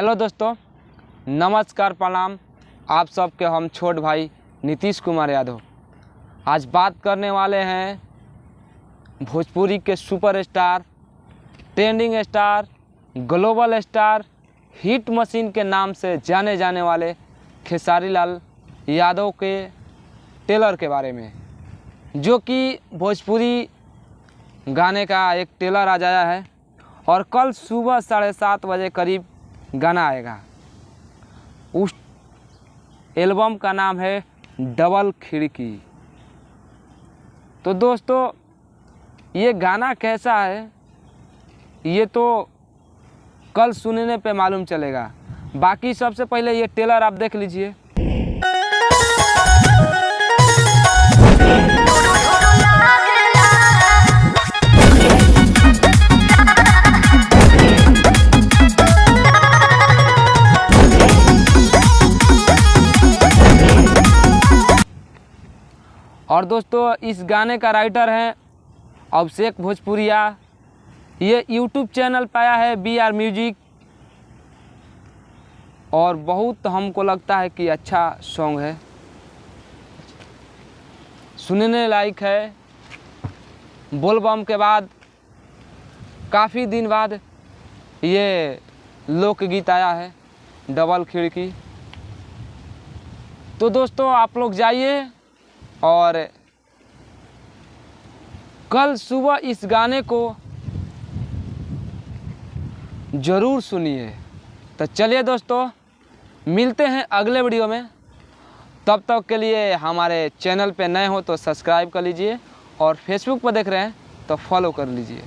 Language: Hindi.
हेलो दोस्तों, नमस्कार, प्रणाम। आप सबके हम छोट भाई नीतीश कुमार यादव। आज बात करने वाले हैं भोजपुरी के superstar, trending star, global star, hit machine के नाम से जाने जाने वाले खेसारी लाल यादव के टेलर के बारे में, जो कि भोजपुरी गाने का एक टेलर आ जाया है और कल सुबह 7:30 बजे करीब गाना आएगा। उस एल्बम का नाम है डबल खिड़की। तो दोस्तों, ये गाना कैसा है ये तो कल सुनने पे मालूम चलेगा। बाकी सबसे पहले ये टेलर आप देख लीजिए। और दोस्तों, इस गाने का राइटर है अभिषेक भोजपुरिया। ये यूट्यूब चैनल पाया है BR म्यूजिक, और बहुत हमको लगता है कि अच्छा सॉन्ग है, सुनने लायक है। बोलबम के बाद काफ़ी दिन बाद ये लोकगीत आया है डबल खिड़की। तो दोस्तों, आप लोग जाइए और कल सुबह इस गाने को ज़रूर सुनिए। तो चलिए दोस्तों, मिलते हैं अगले वीडियो में। तब तक के लिए हमारे चैनल पे नए हो तो सब्सक्राइब कर लीजिए, और फेसबुक पर देख रहे हैं तो फॉलो कर लीजिए।